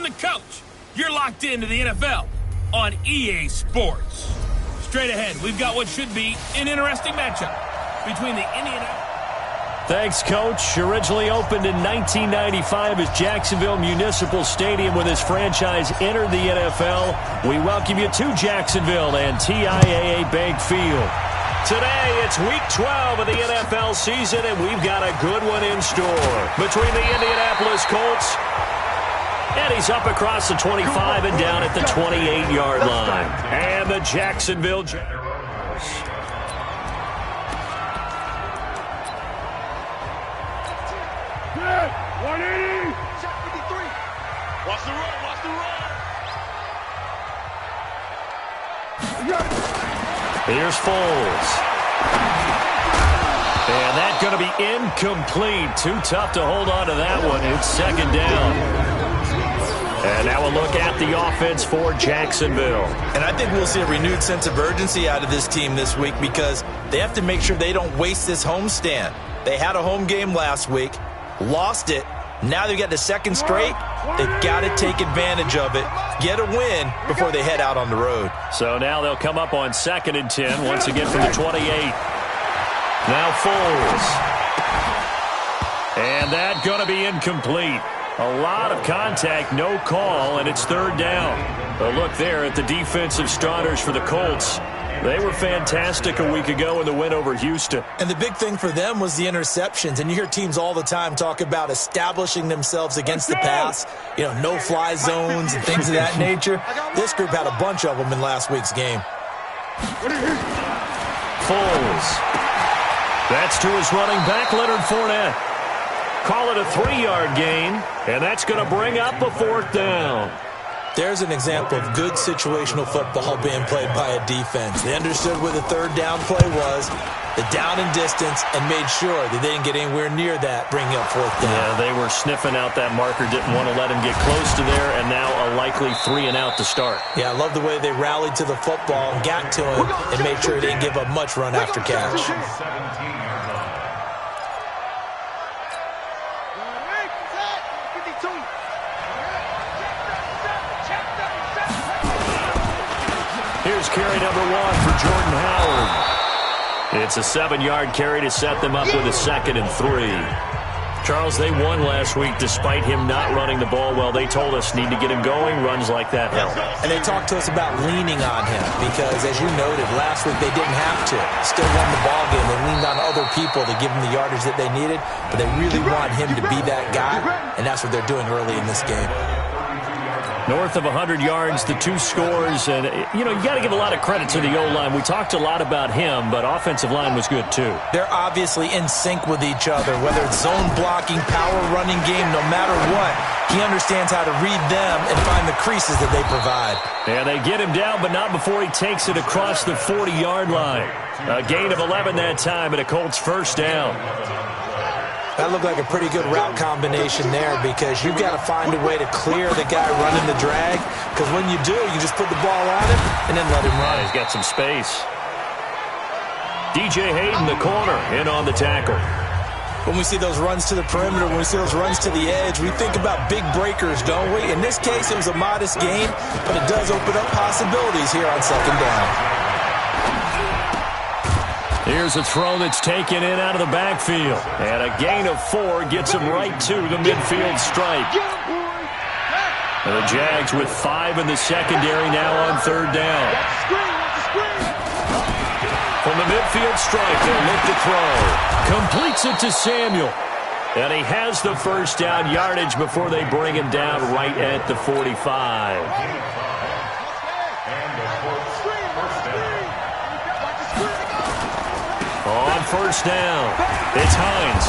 the coach. You're locked into the NFL on EA Sports. Straight ahead, we've got what should be an interesting matchup between the Indianapolis. Thanks, Coach. Originally opened in 1995 as Jacksonville Municipal Stadium when this franchise entered the NFL. We welcome you to Jacksonville and TIAA Bank Field. Today, it's Week 12 of the NFL season, and we've got a good one in store between the Indianapolis Colts, and he's up across the 25 and down at the 28-yard line, and the Jacksonville Jaguars. Here's Foles. And that's going to be incomplete. Too tough to hold on to that one. It's second down. And now a look at the offense for Jacksonville. And I think we'll see a renewed sense of urgency out of this team this week because they have to make sure they don't waste this homestand. They had a home game last week, lost it. Now they've got the second straight. They've got to take advantage of it, get a win before they head out on the road. So now they'll come up on 2nd and 10, once again from the 28. Now Foles. And that's going to be incomplete. A lot of contact, no call, and it's third down. A look there at the defensive starters for the Colts. They were fantastic a week ago in the win over Houston. And the big thing for them was the interceptions. And you hear teams all the time talk about establishing themselves against the pass, you know, no-fly zones and things of that nature. This group had a bunch of them in last week's game. Foles. That's to his running back, Leonard Fournette. Call it a 3-yard gain, and that's going to bring up a 4th down. There's an example of good situational football being played by a defense. They understood where the third down play was, the down and distance, and made sure that they didn't get anywhere near that, bringing up 4th down. Yeah, they were sniffing out that marker, didn't want to let him get close to there, and now a likely 3 and out to start. Yeah, I love the way they rallied to the football and got to him and made sure he didn't give up much run after catch. Here's carry number 1 for Jordan Howard. It's a 7-yard carry to set them up with a 2nd and 3. Charles, they won last week despite him not running the ball well. They told us need to get him going. Runs like that help. And they talked to us about leaning on him because, as you noted, last week they didn't have to. Still won the ball game. They leaned on other people to give them the yardage that they needed, but they really want him to be that guy, and that's what they're doing early in this game. North of 100 yards, the 2 scores, and, you know, you got to give a lot of credit to the O-line. We talked a lot about him, but offensive line was good, too. They're obviously in sync with each other, whether it's zone blocking, power running game, no matter what. He understands how to read them and find the creases that they provide. And they get him down, but not before he takes it across the 40-yard line. A gain of 11 that time, and a Colts first down. That looked like a pretty good route combination there because you've got to find a way to clear the guy running the drag, because when you do, you just put the ball on him and then let him run. He's got some space. DJ Hayden, the corner, in on the tackle. When we see those runs to the perimeter, when we see those runs to the edge, we think about big breakers, don't we? In this case, it was a modest gain, but it does open up possibilities here on second down. Here's a throw that's taken in out of the backfield. And a gain of 4 gets him right to the midfield stripe. And the Jags with 5 in the secondary now on third down. From the midfield stripe, they'll look to throw. Completes it to Samuel. And he has the first down yardage before they bring him down right at the 45. On first down, it's Hines.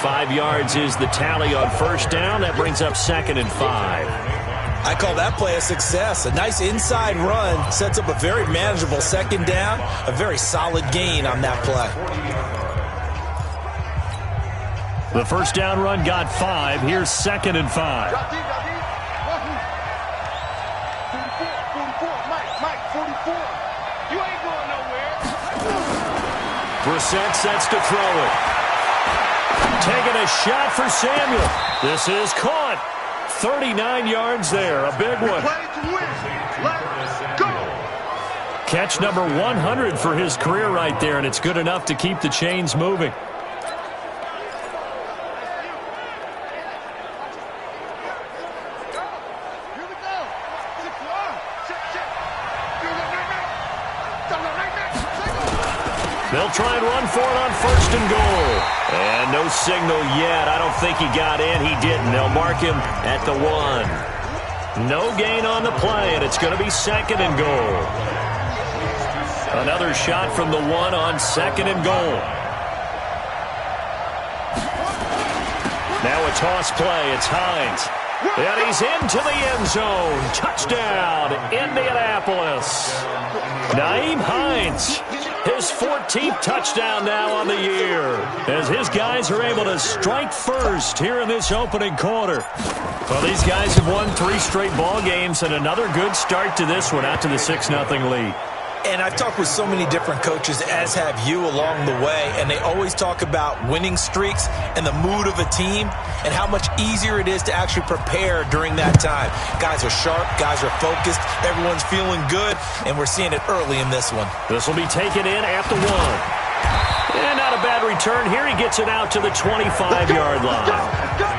5 yards is the tally on first down. That brings up 2nd and 5. I call that play a success. A nice inside run sets up a very manageable second down. A very solid gain on that play. The first down run got 5. Here's 2nd and 5. Brissett sets to throw it. Taking a shot for Samuel. This is caught. 39 yards there. A big one. Catch number 100 for his career right there, and it's good enough to keep the chains moving. They'll try and run for it on 1st and goal. And no signal yet. I don't think he got in. He didn't. They'll mark him at the 1. No gain on the play, and it's going to be 2nd and goal. Another shot from the 1 on 2nd and goal. Now a toss play. It's Hines. And he's into the end zone. Touchdown, Indianapolis. Nyheim Hines, his 14th touchdown now on the year, as his guys are able to strike first here in this opening quarter. Well, these guys have won 3 straight ball games, and another good start to this one out to the 6-0 lead. And I've talked with so many different coaches, as have you, along the way, and they always talk about winning streaks and the mood of a team and how much easier it is to actually prepare during that time. Guys are sharp, guys are focused, everyone's feeling good, and we're seeing it early in this one. This will be taken in at the 1. And not a bad return here. He gets it out to the 25-yard line.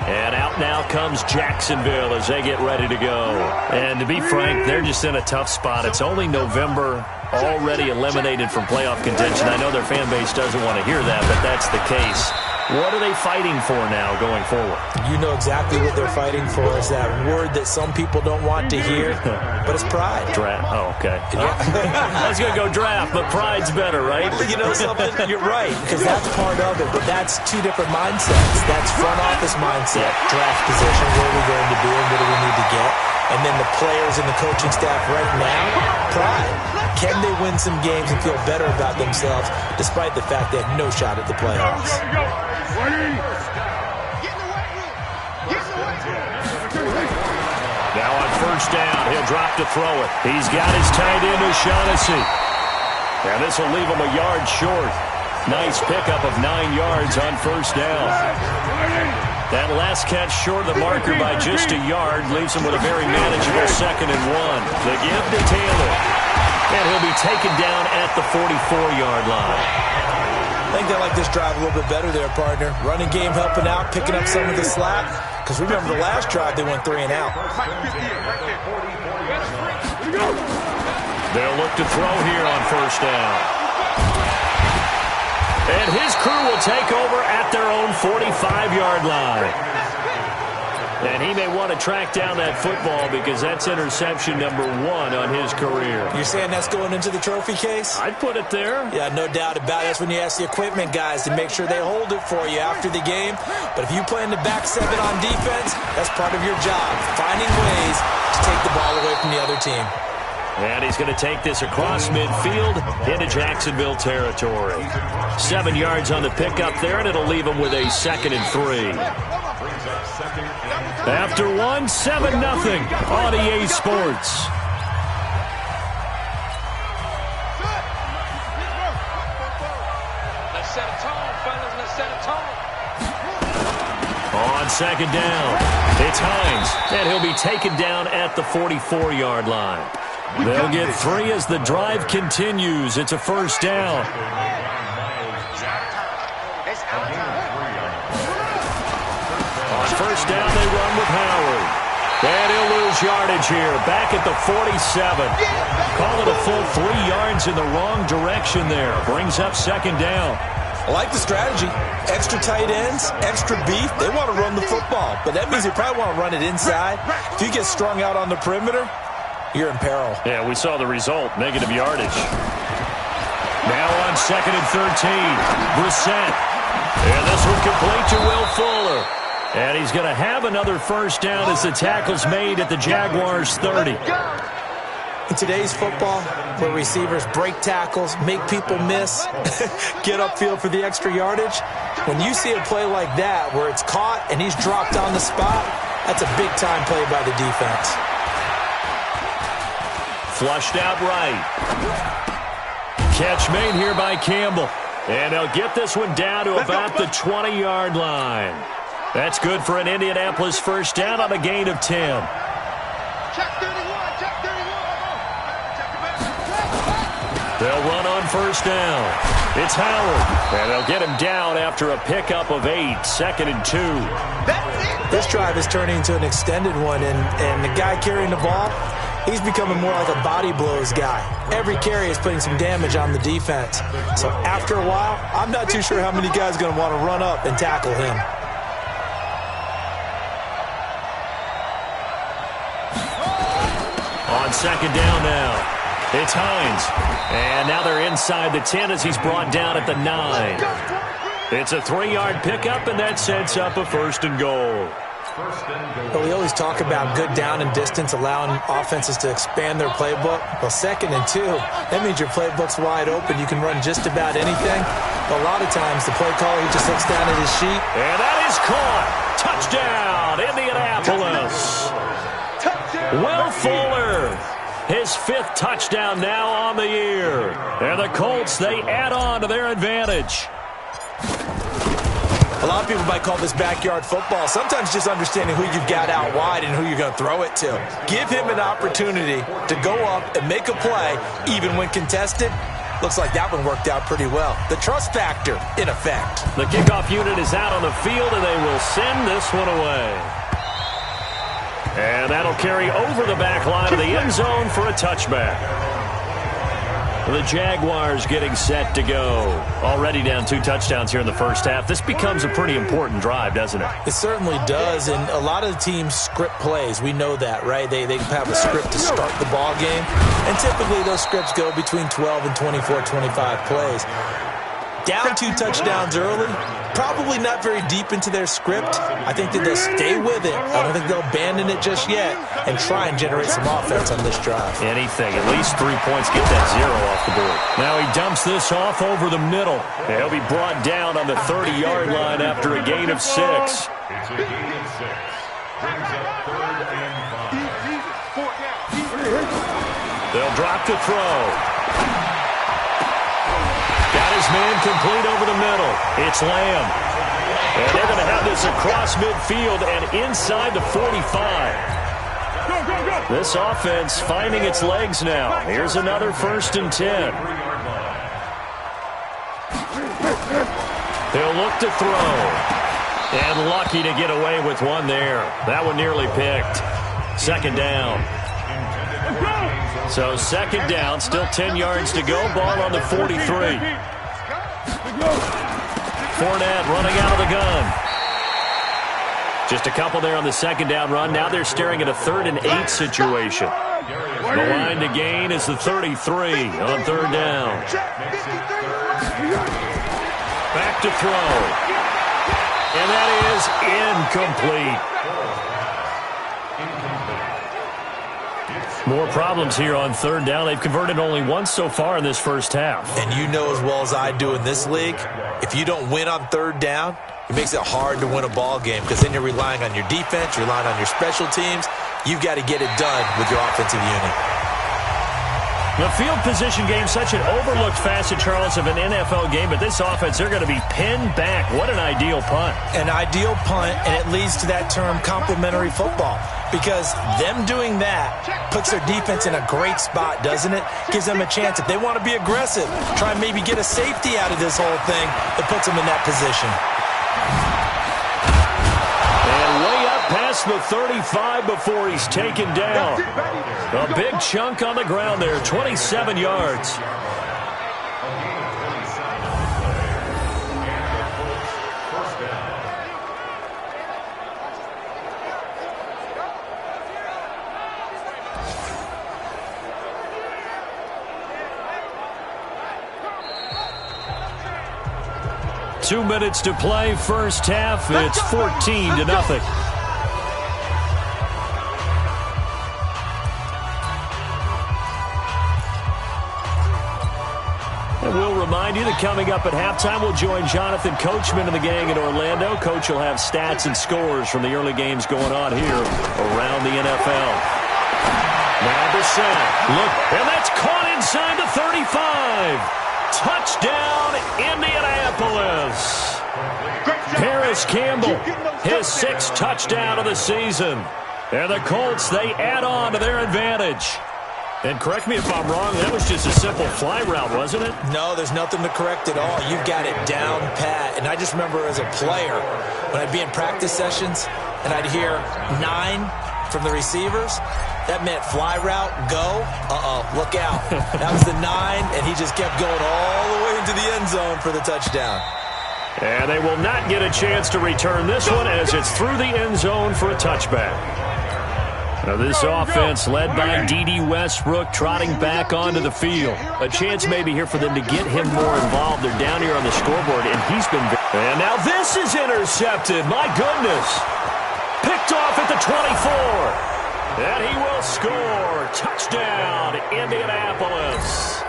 And out now comes Jacksonville as they get ready to go. And to be frank, they're just in a tough spot. It's only November, already eliminated from playoff contention. I know their fan base doesn't want to hear that, but that's the case. What are they fighting for now going forward? You know exactly what they're fighting for. Is that word that some people don't want to hear, but it's pride. Draft. Oh, okay. I was going to go draft, but pride's better, right? You know something? You're right, because that's part of it, but that's 2 different mindsets. That's front office mindset, draft position, where are we going to be and what do we need to get? And then the players and the coaching staff right now, pride. Can they win some games and feel better about themselves despite the fact they have no shot at the playoffs? Now on 1st down, he'll drop to throw it. He's got his tight end, O'Shaughnessy. And this will leave him a yard short. Nice pickup of 9 yards on 1st down. That last catch short of the marker by just a yard leaves him with a very manageable 2nd and 1. The give to Taylor. And he'll be taken down at the 44-yard line. I think they like this drive a little bit better there, partner. Running game helping out, picking up some of the slack. Because remember the last drive, they went 3 and out. They'll look to throw here on 1st down. And his crew will take over at their own 45-yard line. And he may want to track down that football because that's interception number 1 on his career. You're saying that's going into the trophy case? I'd put it there. Yeah, no doubt about it. That's when you ask the equipment guys to make sure they hold it for you after the game. But if you play in the back 7 on defense, that's part of your job, finding ways to take the ball away from the other team. And he's going to take this across midfield into Jacksonville territory. 7 yards on the pickup there, and it'll leave him with a 2nd and 3. After 1, 7-0 on EA Sports. Let's set a tone, fellas. Let's set a tone. On 2nd down, it's Hines, and he'll be taken down at the 44-yard line. They'll get 3 as the drive continues. It's a 1st down. On 1st down, they run with Howard. And he'll lose yardage here. Back at the 47. Call it a full 3 yards in the wrong direction there. Brings up 2nd down. I like the strategy. Extra tight ends, extra beef. They want to run the football, but that means they probably want to run it inside. If you get strung out on the perimeter, you're in peril. Yeah, we saw the result. Negative yardage. Now on 2nd and 13. Brissett. And this one complete to Will Fuller. And he's going to have another 1st down as the tackle's made at the Jaguars' 30. In today's football, where receivers break tackles, make people miss, get upfield for the extra yardage, when you see a play like that where it's caught and he's dropped on the spot, that's a big-time play by the defense. Flushed out right. Catch made here by Campbell. And they'll get this one down to about the 20-yard line. That's good for an Indianapolis first down on a gain of 10. Check 31, check 31. They'll run on first down. It's Howard. And they'll get him down after a pickup of 8, 2nd and 2. This drive is turning into an extended one, and the guy carrying the ball, he's becoming more like a body blows guy. Every carry is putting some damage on the defense. So after a while, I'm not too sure how many guys are going to want to run up and tackle him. On second down now. It's Hines. And now they're inside the 10 as he's brought down at the 9. It's a 3-yard pickup, and that sets up a 1st and goal. But we always talk about good down and distance, allowing offenses to expand their playbook. Well, 2nd and 2, that means your playbook's wide open. You can run just about anything. But a lot of times, the play caller, he just looks down at his sheet. And that is caught. Touchdown, Indianapolis. Will Fuller, his 5th touchdown now on the year. And the Colts, they add on to their advantage. A lot of people might call this backyard football. Sometimes just understanding who you've got out wide and who you're going to throw it to. Give him an opportunity to go up and make a play, even when contested. Looks like that one worked out pretty well. The trust factor, in effect. The kickoff unit is out on the field, and they will send this one away. And that'll carry over the back line of the end zone for a touchback. The Jaguars getting set to go. Already down 2 touchdowns here in the first half. This becomes a pretty important drive, doesn't it? It certainly does, and a lot of the teams script plays. We know that, right? They have a script to start the ball game, and typically those scripts go between 12 and 24, 25 plays. Down 2 touchdowns early, probably not very deep into their script. I think that they'll stay with it. I don't think they'll abandon it just yet and try and generate some offense on this drive. Anything, at least 3 points, get that 0 off the board. Now he dumps this off over the middle. He'll be brought down on the 30-yard line after a gain of 6. It's a gain of 6. Brings up 3rd and 5. They'll drop to throw. Got his man complete over the middle. It's Lamb. And they're going to have this across midfield and inside the 45. This offense finding its legs now. Here's another 1st and 10. They'll look to throw. And lucky to get away with one there. That one nearly picked. 2nd down. So 2nd down, still 10 yards to go. Ball on the 43. Fournette running out of the gun. Just a couple there on the 2nd down run. Now they're staring at a 3rd and 8 situation. The line to gain is the 33 on 3rd down. Back to throw. And that is incomplete. More problems here on 3rd down. They've converted only once so far in this first half. And you know as well as I do in this league, if you don't win on 3rd down, it makes it hard to win a ball game because then you're relying on your defense, you're relying on your special teams. You've got to get it done with your offensive unit. The field position game, such an overlooked facet, Charles, of an NFL game, but this offense, they're going to be pinned back. What an ideal punt. An ideal punt, and it leads to that term complementary football. Because them doing that puts their defense in a great spot, doesn't it? Gives them a chance. If they want to be aggressive, try and maybe get a safety out of this whole thing, it puts them in that position. And way up past the 35 before he's taken down. A big chunk on the ground there, 27 yards. Two minutes to play, first half. It's 14-0. And we'll remind you that coming up at halftime, we'll join Jonathan Coachman and the gang in Orlando. Coach will have stats and scores from the early games going on here around the NFL. Now Brissett, look, and that's caught inside the 35. Touchdown, Indianapolis. Paris Campbell, his 6th touchdown of the season. And the Colts, they add on to their advantage. And correct me if I'm wrong, that was just a simple fly route, wasn't it? No, there's nothing to correct at all. You've got it down pat. And I just remember as a player, when I'd be in practice sessions and I'd hear 9 from the receivers, that meant fly route, go, look out. That was the 9, and he just kept going all the way into the end zone for the touchdown. And they will not get a chance to return this one as it's through the end zone for a touchback. Now this offense led by D.D. Westbrook trotting back onto the field. A chance maybe here for them to get him more involved. They're down here on the scoreboard, and he's been... And now this is intercepted. My goodness. Picked off at the 24. And he will score. Touchdown, Indianapolis.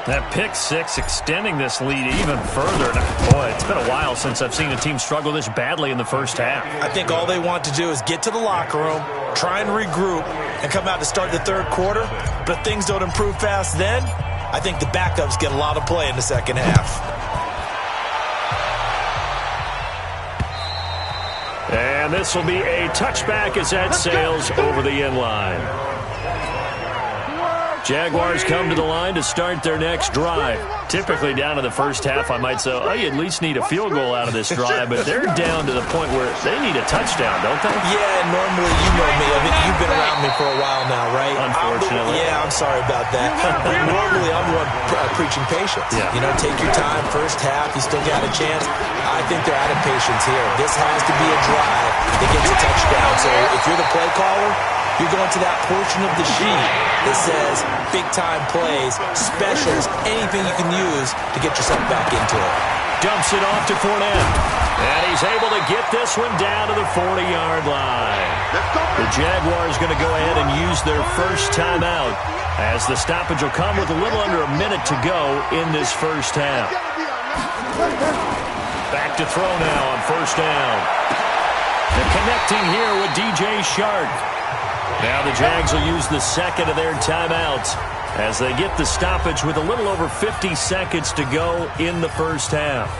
That pick 6 extending this lead even further. Boy, it's been a while since I've seen a team struggle this badly in the first half. I think all they want to do is get to the locker room, try and regroup, and come out to start the third quarter. But if things don't improve fast then, I think the backups get a lot of play in the second half. And this will be a touchback as that sails over the end line. Jaguars come to the line to start their next drive. Typically down to the first half, I might say, oh, you at least need a field goal out of this drive, but they're down to the point where they need a touchdown, don't they? Yeah, normally you know me. I mean, you've been around me for a while now, right? Unfortunately. I'm sorry about that. Normally I'm the one preaching patience. Yeah. You know, take your time, first half, you still got a chance. I think they're out of patience here. This has to be a drive that gets a touchdown. So if you're the play caller, you're going to that portion of the sheet that says big-time plays, specials, anything you can use to get yourself back into it. Dumps it off to Fournette. And he's able to get this one down to the 40-yard line. The Jaguars going to go ahead and use their first timeout as the stoppage will come with a little under a minute to go in this first half. Back to throw now on first down. They're connecting here with DJ Shark. Now the Jags will use the second of their timeouts as they get the stoppage with a little over 50 seconds to go in the first half.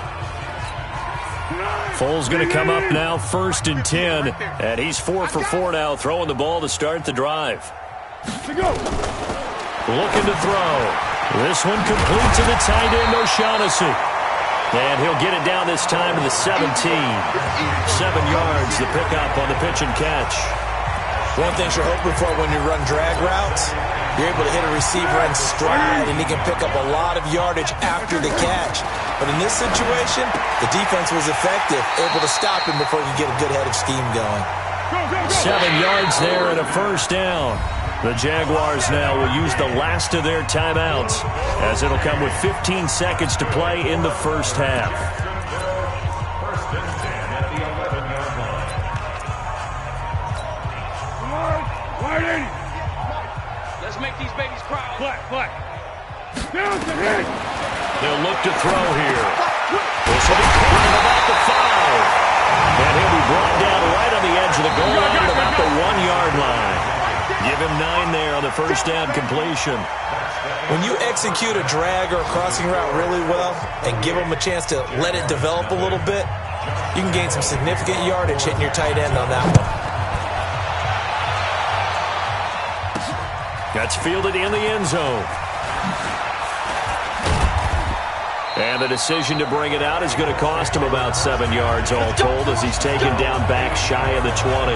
Foles going to come up now, 1st and 10, and he's 4 for 4 now, throwing the ball to start the drive. Looking to throw. This one complete to the tight end, O'Shaughnessy. And he'll get it down this time to the 17. 7 yards, the pickup on the pitch and catch. One thing you're hoping for when you run drag routes, you're able to hit a receiver in stride, and he can pick up a lot of yardage after the catch. But in this situation, the defense was effective, able to stop him before he could get a good head of steam going. 7 yards there and a first down. The Jaguars now will use the last of their timeouts as it'll come with 15 seconds to play in the first half. Let's make these babies cry. Flat. They'll look to throw here. This will be caught at about the 5. And he'll be brought down right on the edge of the goal line at about the 1-yard line. Give him 9 there on the first down completion. When you execute a drag or a crossing route really well and give them a chance to let it develop a little bit, you can gain some significant yardage hitting your tight end on that one. That's fielded in the end zone. And the decision to bring it out is going to cost him about 7 yards all told as he's taken down back shy of the 20.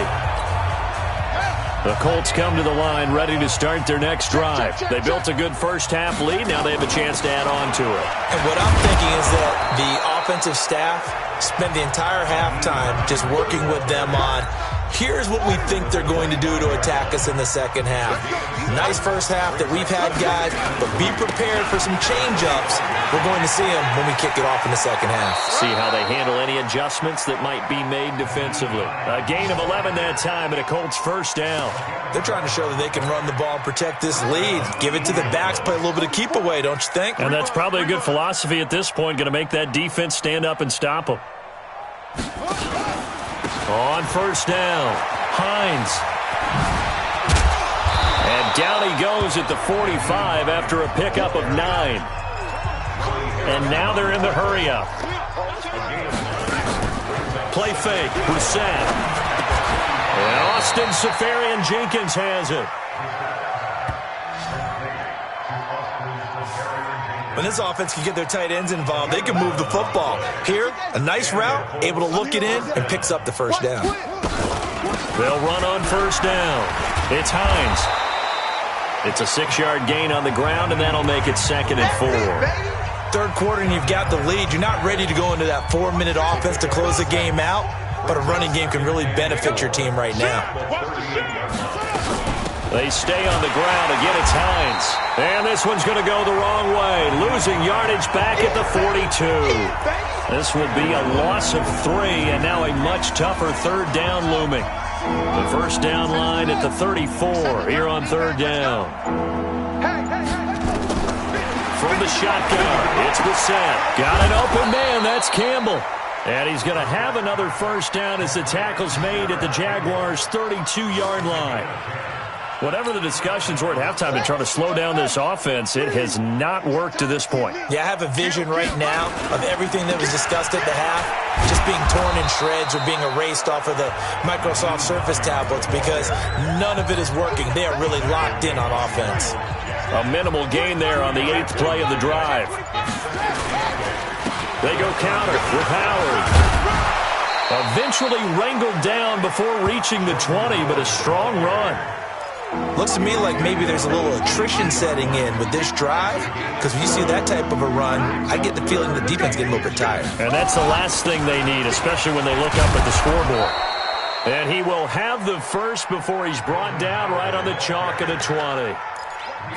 The Colts come to the line ready to start their next drive. They built a good first half lead. Now they have a chance to add on to it. And what I'm thinking is that the offensive staff spent the entire halftime just working with them on, here's what we think they're going to do to attack us in the second half. Nice first half that we've had, guys, but be prepared for some change-ups. We're going to see them when we kick it off in the second half. See how they handle any adjustments that might be made defensively. A gain of 11 that time and a Colts first down. They're trying to show that they can run the ball and protect this lead. Give it to the backs, play a little bit of keep away, don't you think? And that's probably a good philosophy at this point, going to make that defense stand up and stop them. On first down, Hines. And down he goes at the 45 after a pickup of 9. And now they're in the hurry-up. Play fake, Brissett. And Austin Seferian-Jenkins has it. When this offense can get their tight ends involved, they can move the football. Here, a nice route, able to look it in, and picks up the first down. They'll run on first down. It's Hines. It's a 6-yard gain on the ground, and that'll make it 2nd and 4. Third quarter, and you've got the lead. You're not ready to go into that 4-minute offense to close the game out, but a running game can really benefit your team right now. They stay on the ground. Again, it's Hines. And this one's going to go the wrong way. Losing yardage back at the 42. This will be a loss of 3, and now a much tougher third down looming. The first down line at the 34 here on third down. From the shotgun, it's Brissett. Got an open man. That's Campbell. And he's going to have another first down as the tackle's made at the Jaguars' 32-yard line. Whatever the discussions were at halftime to try to slow down this offense, it has not worked to this point. Yeah, I have a vision right now of everything that was discussed at the half just being torn in shreds or being erased off of the Microsoft Surface tablets because none of it is working. They are really locked in on offense. A minimal gain there on the 8th play of the drive. They go counter with Howard. Eventually wrangled down before reaching the 20, but a strong run. Looks to me like maybe there's a little attrition setting in with this drive, because when you see that type of a run, I get the feeling the defense getting a little bit tired. And that's the last thing they need, especially when they look up at the scoreboard. And he will have the first before he's brought down right on the chalk of the 20.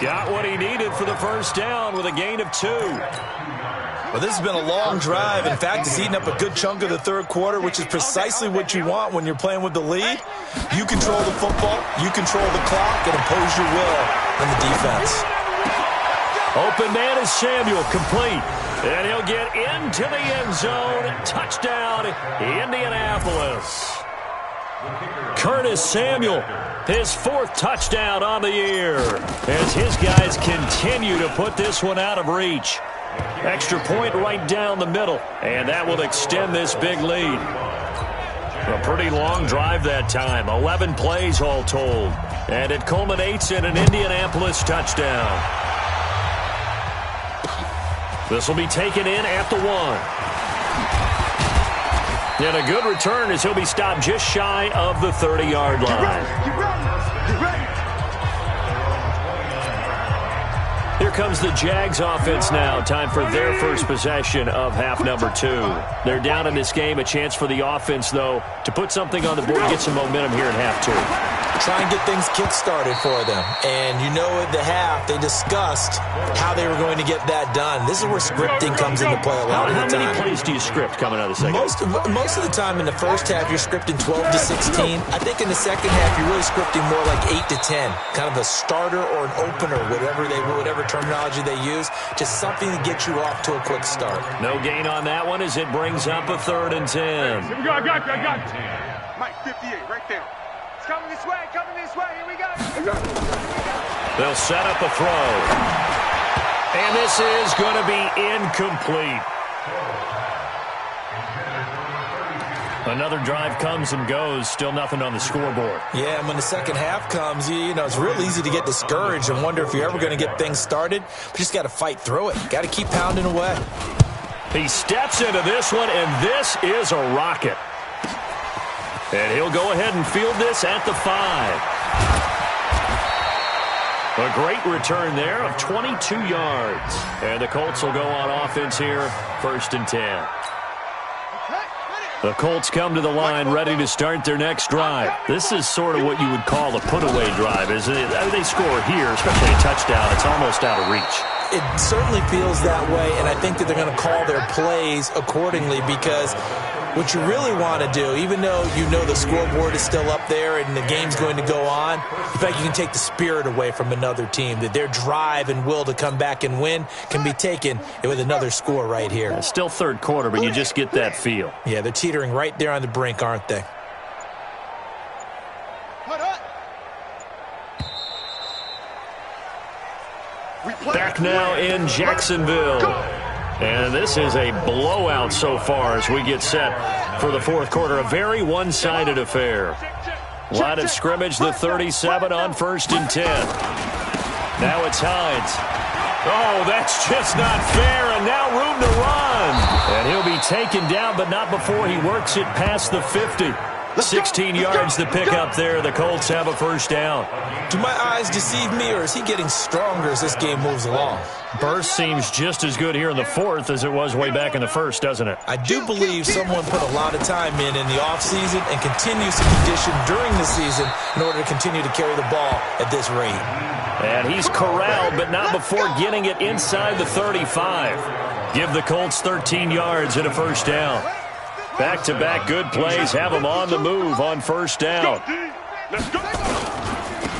Got what he needed for the first down with a gain of 2. Well, this has been a long drive. In fact, it's eaten up a good chunk of the third quarter, which is precisely what you want when you're playing with the lead. You control the football, you control the clock, and impose your will on the defense. Open man is Samuel, complete. And he'll get into the end zone. Touchdown, Indianapolis. Curtis Samuel, his 4th touchdown on the year, as his guys continue to put this one out of reach. Extra point right down the middle, and that will extend this big lead. A pretty long drive that time, 11 plays all told, and it culminates in an Indianapolis touchdown. This will be taken in at the 1. And a good return as he'll be stopped just shy of the 30-yard line. Here comes the Jags offense now. Time for their first possession of half number 2. They're down in this game. A chance for the offense, though, to put something on the board and get some momentum here in half 2. Try and get things kick-started for them. And you know at the half, they discussed how they were going to get that done. This is where scripting comes into play a lot of the time. How many plays do you script coming out of the second? Most of the time in the first half, you're scripting 12 to 16. I think in the second half, you're really scripting more like 8 to 10. Kind of a starter or an opener, whatever terminology they use. Just something to get you off to a quick start. No gain on that one as it brings up a 3rd and 10. Here we go, I got you. Mike, 58, right there. It's coming this way, here we go. They'll set up a throw. And this is going to be incomplete. Another drive comes and goes, still nothing on the scoreboard. Yeah, and when the second half comes, you know, it's real easy to get discouraged and wonder if you're ever going to get things started. But you just got to fight through it. Got to keep pounding away. He steps into this one, and this is a rocket. And he'll go ahead and field this at the 5. A great return there of 22 yards. And the Colts will go on offense here, 1st and 10. The Colts come to the line ready to start their next drive. This is sort of what you would call a put-away drive, isn't it? They score here, especially a touchdown. It's almost out of reach. It certainly feels that way, and I think that they're going to call their plays accordingly because what you really want to do, even though you know the scoreboard is still up there and the game's going to go on, in fact, you can take the spirit away from another team, that their drive and will to come back and win can be taken with another score right here. It's still third quarter, but you just get that feel. Yeah, they're teetering right there on the brink, aren't they? Back now in Jacksonville. And this is a blowout so far as we get set for the fourth quarter. A very one-sided affair. Line of scrimmage, the 37 on 1st and 10. Now it's Hines. Oh, that's just not fair, and now room to run. And he'll be taken down, but not before he works it past the 50. 16 yards to pick up there. The Colts have a first down. Do my eyes deceive me, or is he getting stronger as this game moves along? Burst seems just as good here in the fourth as it was way back in the first, doesn't it? I do believe someone put a lot of time in the offseason and continues to condition during the season in order to continue to carry the ball at this rate. And he's corralled, but not before getting it inside the 35. Give the Colts 13 yards and a first down. Back-to-back good plays have them on the move on first down.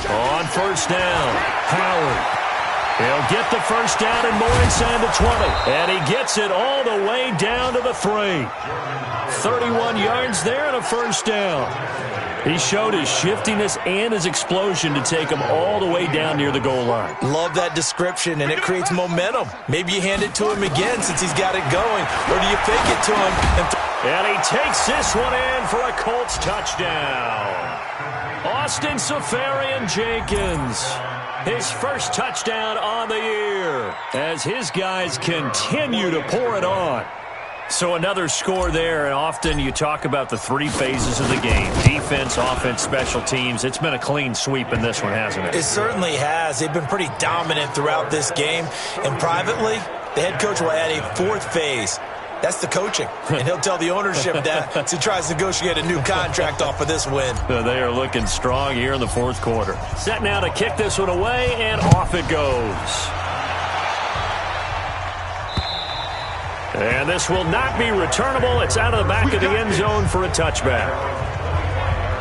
On first down, Howard. He'll get the first down and more inside the 20. And he gets it all the way down to the 3. 31 yards there and a first down. He showed his shiftiness and his explosion to take him all the way down near the goal line. Love that description, and it creates momentum. Maybe you hand it to him again since he's got it going, or do you fake it to him? And he takes this one in for a Colts touchdown. Austin Seferian-Jenkins, his first touchdown on the year, as his guys continue to pour it on. So another score there, and often you talk about the three phases of the game: defense, offense, special teams. It's been a clean sweep in this one, hasn't it? It certainly has. They've been pretty dominant throughout this game. And privately, the head coach will add a fourth phase. That's the coaching. And he'll tell the ownership that as he tries to negotiate a new contract off of this win. They are looking strong here in the fourth quarter. Set now to kick this one away, and off it goes. And this will not be returnable. It's out of the back of the end zone for a touchback.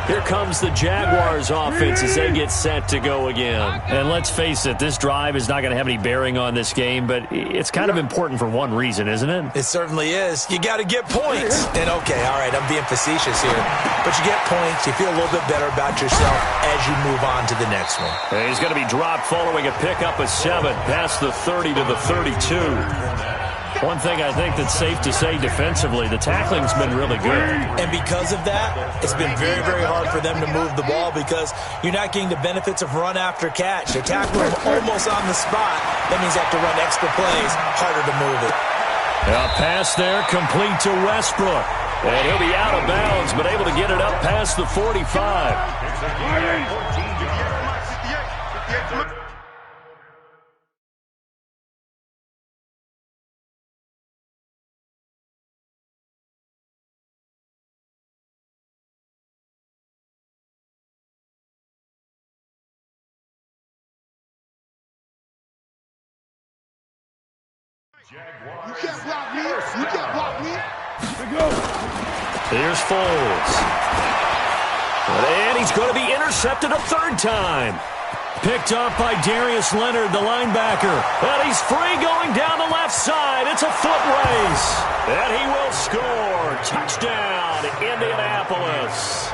Here comes the Jaguars offense as they get set to go again. And let's face it, this drive is not going to have any bearing on this game, but it's kind of important for one reason, isn't it? It certainly is. You got to get points. And okay, all right, I'm being facetious here. But you get points, you feel a little bit better about yourself as you move on to the next one. And he's going to be dropped following a pickup of 7 past the 30 to the 32. One thing I think that's safe to say defensively, the tackling's been really good. And because of that, it's been very, very hard for them to move the ball because you're not getting the benefits of run after catch. They tackle him almost on the spot. That means they have to run extra plays, harder to move it. A pass there, complete to Westbrook. And he'll be out of bounds, but able to get it up past the 45. You can't block me. You can't block me. Here's Foles. And he's going to be intercepted a third time. Picked up by Darius Leonard, the linebacker. And he's free going down the left side. It's a foot race. And he will score. Touchdown, Indianapolis.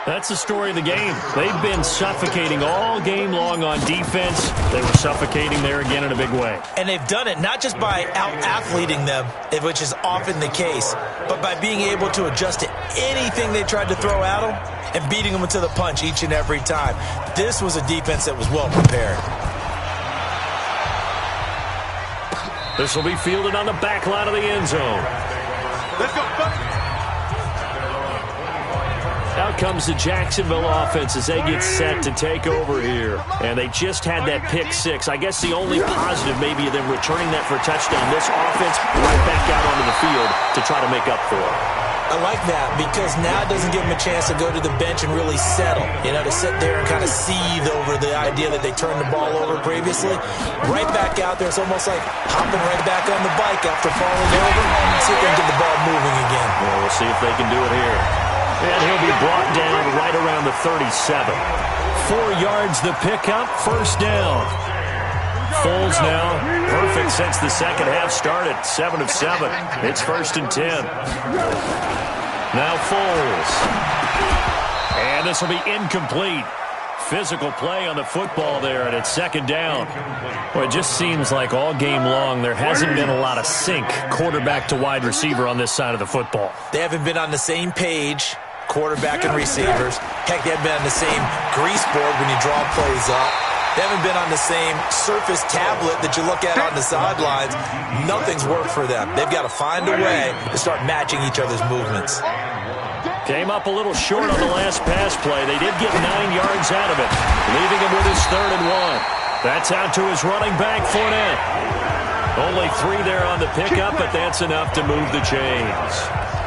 That's the story of the game. They've been suffocating all game long on defense. They were suffocating there again in a big way. And they've done it not just by out-athleting them, which is often the case, but by being able to adjust to anything they tried to throw at them and beating them to the punch each and every time. This was a defense that was well prepared. This will be fielded on the back line of the end zone. Let's go, buddy. Out comes the Jacksonville offense as they get set to take over here. And they just had that pick six. I guess the only positive maybe of them returning that for a touchdown. This offense right back out onto the field to try to make up for it. I like that because now it doesn't give them a chance to go to the bench and really settle. You know, to sit there and kind of seethe over the idea that they turned the ball over previously. Right back out there. It's almost like hopping right back on the bike after falling over and see if they can get the ball moving again. Well, we'll see if they can do it here. And he'll be brought down right around the 37. 4 yards the pickup, first down. Foles now, perfect since the second half started. 7 of 7. It's 1st and 10. Now Foles. And this will be incomplete. Physical play on the football there, and it's second down. Well, it just seems like all game long there hasn't been a lot of sync quarterback to wide receiver on this side of the football. They haven't been on the same page, quarterback and receivers. Heck, they haven't been on the same grease board when you draw plays up. They haven't been on the same surface tablet that you look at on the sidelines. Nothing's worked for them. They've got to find a way to start matching each other's movements. Came up a little short on the last pass play. They did get 9 yards out of it, leaving him with his 3rd and 1. That's out to his running back, Fournette. Only 3 there on the pickup, but that's enough to move the chains.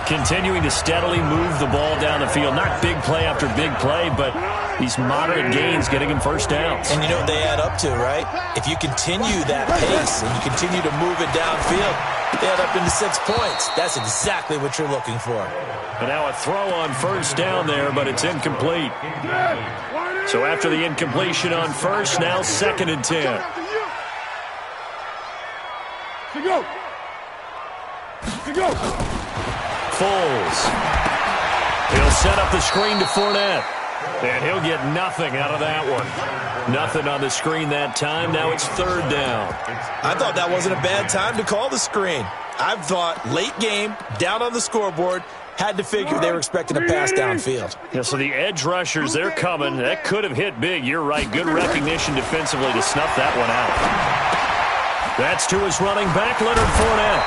Continuing to steadily move the ball down the field. Not big play after big play, but these moderate gains getting him first downs. And you know what they add up to, right? If you continue that pace and you continue to move it downfield, they add up into 6 points. That's exactly what you're looking for. And now a throw on first down there, but it's incomplete. So after the incompletion on first, now 2nd and 10. Foles. He'll set up the screen to Fournette. And he'll get nothing out of that one. Nothing on the screen that time. Now it's 3rd down. I thought that wasn't a bad time to call the screen. I thought late game, down on the scoreboard, had to figure they were expecting a pass downfield. Yeah, so the edge rushers, they're coming. That could have hit big. You're right. Good recognition defensively to snuff that one out. That's to his running back, Leonard Fournette.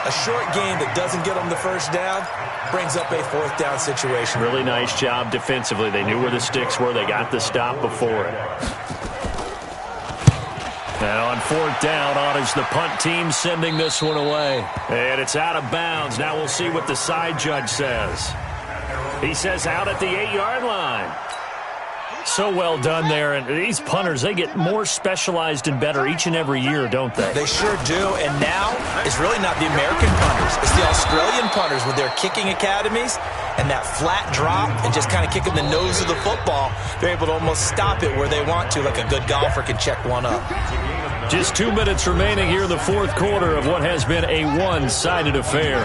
A short game that doesn't get them the first down brings up a 4th down situation. Really nice job defensively. They knew where the sticks were. They got the stop before it. Now on 4th down, on is the punt team sending this one away. And it's out of bounds. Now we'll see what the side judge says. He says out at the 8-yard line. So well done there. And these punters, they get more specialized and better each and every year, don't they? They sure do. And now it's really not the American punters. It's the Australian punters with their kicking academies and that flat drop and just kind of kicking the nose of the football. They're able to almost stop it where they want to, like a good golfer can check one up. Just 2 minutes remaining here in the 4th quarter of what has been a one-sided affair.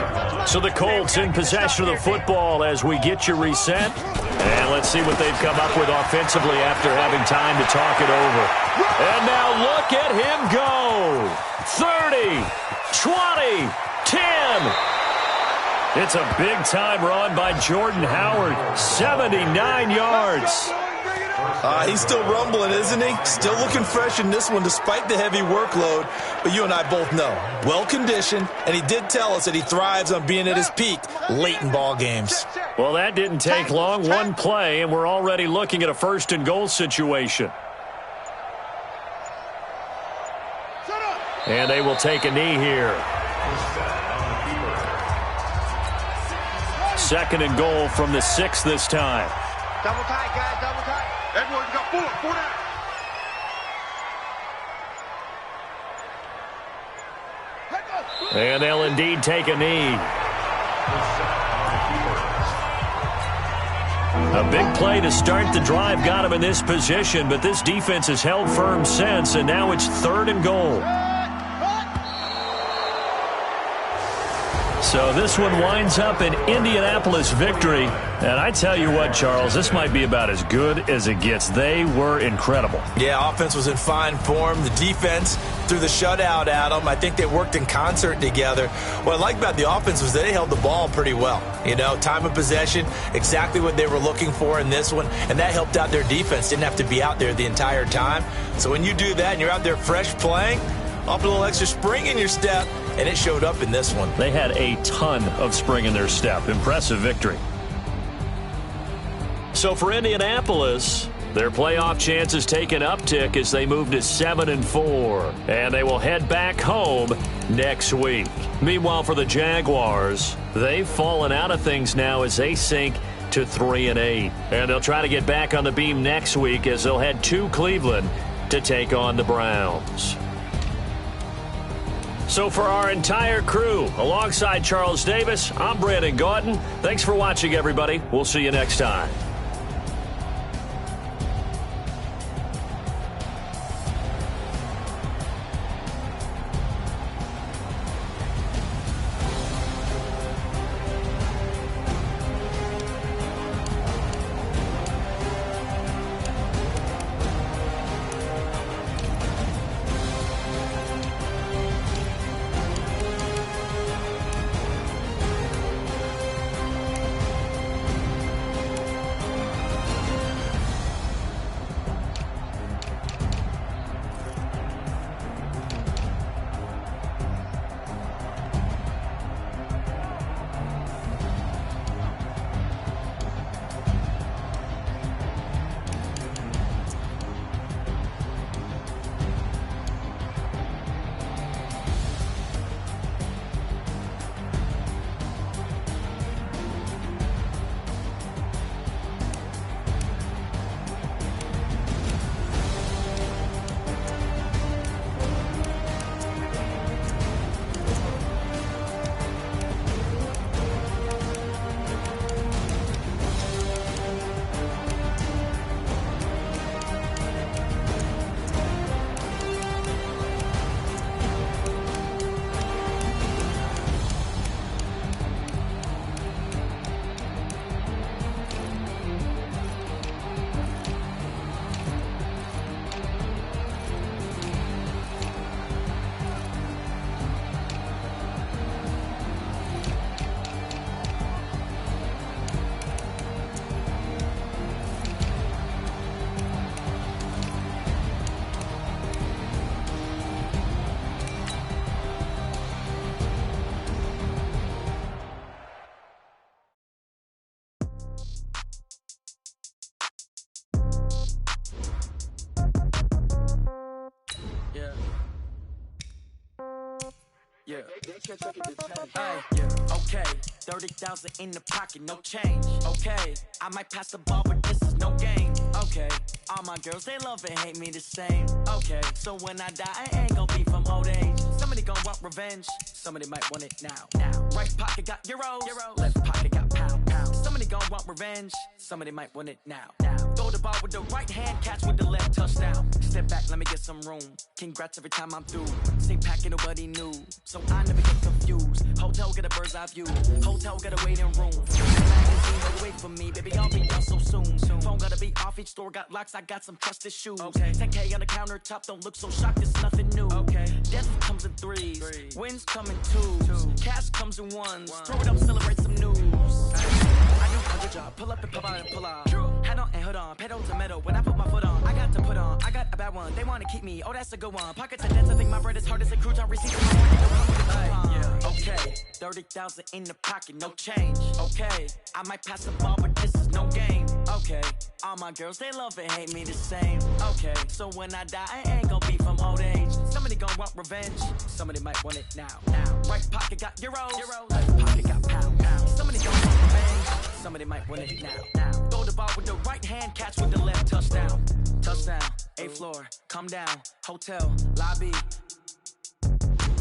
So the Colts in possession of the football as we get you reset. And let's see what they've come up with offensively after having time to talk it over. And now look at him go. 30, 20, 10. It's a big-time run by Jordan Howard. 79 yards. He's still rumbling, isn't he? Still looking fresh in this one despite the heavy workload. But you and I both know, well-conditioned, and he did tell us that he thrives on being at his peak late in ball games. Well, that didn't take long. One play, and we're already looking at a 1st and goal situation. And they will take a knee here. 2nd and goal from the 6 this time. Double tight, guys, double tight. Everyone got 4 down. And they'll indeed take a knee. A big play to start the drive got him in this position, but this defense has held firm since, and now it's 3rd and goal. So this one winds up an Indianapolis victory. And I tell you what, Charles, this might be about as good as it gets. They were incredible. Yeah, offense was in fine form. The defense threw the shutout at them. I think they worked in concert together. What I like about the offense was they held the ball pretty well. You know, time of possession, exactly what they were looking for in this one. And that helped out their defense. Didn't have to be out there the entire time. So when you do that and you're out there fresh playing, off a little extra spring in your step, and it showed up in this one. They had a ton of spring in their step. Impressive victory. So for Indianapolis, their playoff chances take an uptick as they move to 7-4, and they will head back home next week. Meanwhile, for the Jaguars, they've fallen out of things now as they sink to 3-8, and they'll try to get back on the beam next week as they'll head to Cleveland to take on the Browns. So for our entire crew, alongside Charles Davis, I'm Brandon Gautin. Thanks for watching, everybody. We'll see you next time. Yeah. Hey, yeah. Okay. 30,000 in the pocket, no change. Okay. I might pass the ball, but this is no game. Okay. All my girls, they love and hate me the same. Okay. So when I die, I ain't gonna be from old age. Somebody gonna want revenge. Somebody might want it now. Right pocket got euros. Left pocket got pound. Somebody gonna want revenge. Somebody might want it now. Throw the ball with the right hand, catch with the left, touchdown. Step back, let me get some room. Congrats every time I'm through. Same packet, nobody knew. So I never get confused. Hotel get a bird's eye view. Hotel get a waiting room. Magazine, don't wait for me, baby, I'll be done so soon. Phone gotta be off, each store got locks, I got some trusted shoes. Okay. 10K on the countertop, don't look so shocked, it's nothing new. Okay. Death comes in threes. Wins come in twos. Cash comes in ones. Throw it up, celebrate some news. I do a good job, pull up and pop out and pull out. Hat on and hood on, pedal to metal. When I put my foot on, I got to put on. I got a bad one, they wanna keep me. Oh, that's a good one. Pockets and dents, I think my bread is hard as a crouton. Receipts in my morning, okay. 30,000 in the pocket, no change. Okay. I might pass the ball, but this is no game. Okay. All my girls, they love and hate me the same. Okay. So when I die, I ain't gonna be from old age. Somebody gonna want revenge. Somebody might want it now. Right pocket got euros. Left pocket got pound. Somebody gonna want revenge. Somebody might want it now. Throw the ball with the right hand, catch with the left, touchdown. Touchdown, 8th floor, come down, hotel, lobby.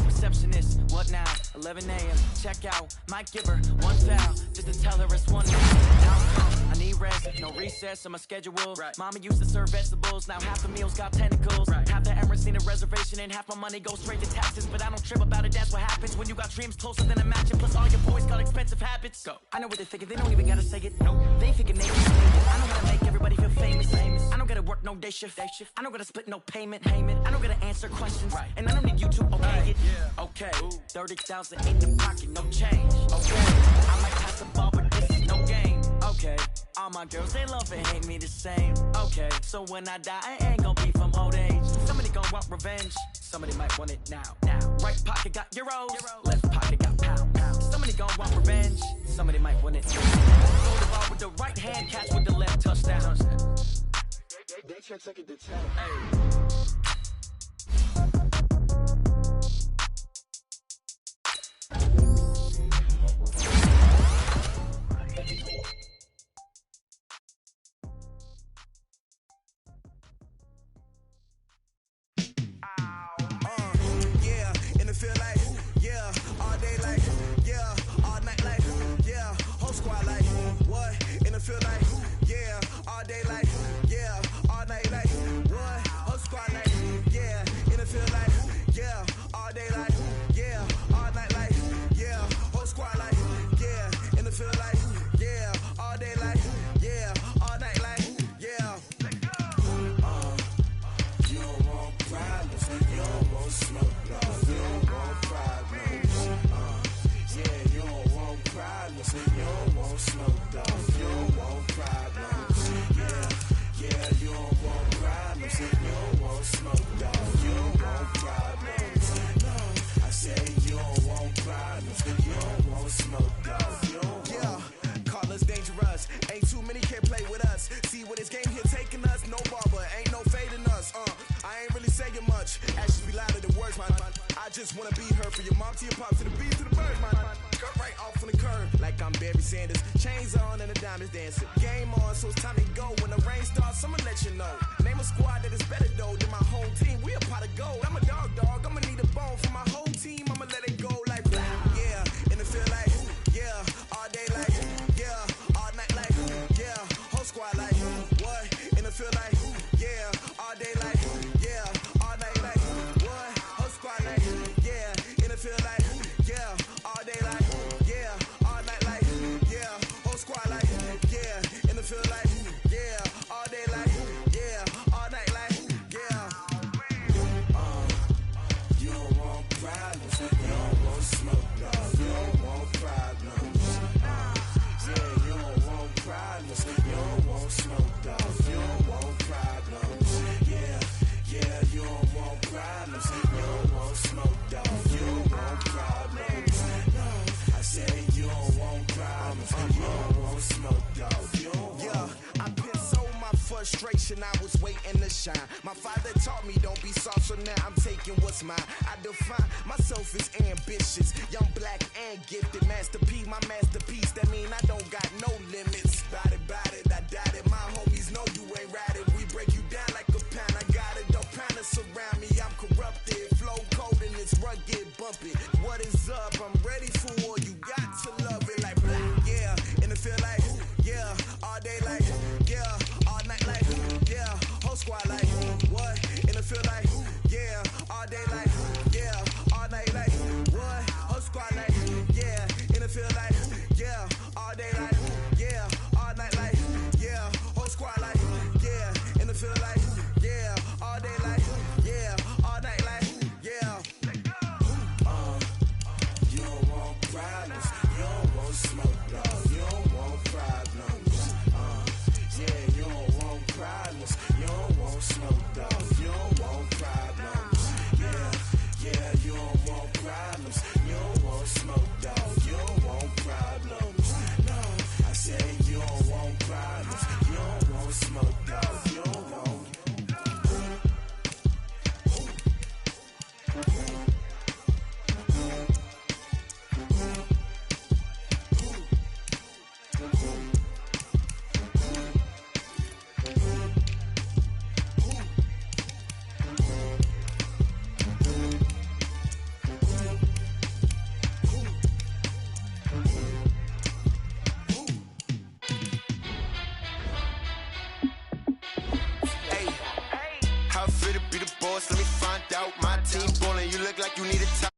Receptionist, what now? 11 a.m. Check out, might give her one foul, just to tell her it's one now. How come? I need rest, no recess on my schedule. Right. Mama used to serve vegetables, now half the meals got tentacles. Right. Half the Emirates need a reservation and half my money goes straight to taxes. But I don't trip about it, that's what happens when you got dreams closer than a match. And plus all your boys got expensive habits. Go. I know what they're thinking, they don't even gotta say it. Nope. They thinking they can say it. I know how to make everybody feel famous. I don't gotta work no day shift. I don't gotta split no payment. I don't gotta answer questions. Right. And I don't need you to okay it. Yeah. Okay. 30,000 in the pocket, no change. Okay. I might pass the ball, but this is no game. Okay. All my girls, they love and hate me the same. Okay. So when I die, I ain't gonna be from old age. Somebody gonna want revenge. Somebody might want it now. Right pocket got euros. Left pocket got pound. Somebody gonna want revenge. Somebody might want it now. Throw the ball with the right hand, catch with the left, touchdown. They check second to 10. Hey. Yeah, in the field like, yeah, all day like, yeah, all night like, yeah, whole squad like, what? In the field like, yeah, all day like, yeah, all night like, what? Whole squad like, yeah, in the field like, yeah, all day like, yeah, all night like, yeah, whole squad like, yeah, in the field like, yeah, all day like, yeah, all night like, yeah. You don't want problems, you don't want smoke, no, you don't want problems. Yeah, you don't want problems, you don't want smoke, dog, you don't want problems. Yeah, you don't want problems, you don't want smoke, dog, you don't want problems. No, I say you don't want problems, you don't want smoke, dog, you don't want. Call us dangerous, ain't too many can play with us. See what this game here taking us, no barber, ain't no fading us. I ain't really saying much, actions be louder than words, man. I just wanna be heard from your mom to your pop to the beat to the bird, man. Cut right off on the curb, like I'm Barry Sanders. Chains on and the diamonds dancing. Game on, so it's time to go. When the rain starts, I'ma let you know. Name a squad that is better though than my whole team. We a pot of gold. I'm a dog, I'ma need a bone for my whole team. I'ma let it go like blah. Yeah, in the field like, yeah, all day like, yeah, all night like, yeah, whole squad like, what? In the field like, yeah, all day like, yeah, all night like, what? Whole squad like, yeah, in the field like, yeah, all day like, yeah, all night like, yeah, whole squad like, yeah, in the field like, yeah, all day like, yeah, all night like, yeah. You don't want problems, you don't want smoke, no, you don't want problems. Yeah, you don't want problems, you don't want smoke, dog, you don't want problems. Yeah, you don't want problems, you don't want smoke, dog, you don't want problems. No, I say you don't want problems, you don't want smoke, dog, you don't want. Yeah, I've been so my frustration, I was waiting to shine. My father taught me don't be soft, so now I'm taking what's mine. I define myself as ambitious, young, black, and gifted. Master P, my masterpiece. That mean I don't got no limits. Bout it, I doubt it. My homies know you ain't ratted. We break you down like a pound. I got it, don't pound us around me. I'm corrupted, flow cold and it's rugged, bumpy. What is up? I'm ready for war. You got to love it like black, yeah. And it feel like, yeah. All day like, yeah. All night like, yeah. Whole squad like, what? And it feel like, yeah. All day like, yeah. All night like, what? Whole squad like, yeah. And it feel like, yeah. All day like, yeah. All night like, yeah. Whole squad like, yeah. And it feel like, yeah. All day like, yeah. All night like, yeah. You don't want problems. You don't want smoke, no. You don't want problems. Yeah, you don't want problems. You don't want smoke, dog. You don't want problems. Yeah, you don't want problems. You don't want smoke, dog. You don't want problems. No, I said you don't want problems. You don't want smoke, dog. You don't want. How fit to be the boss? Let me find out. My team ballin', you look like you need a top.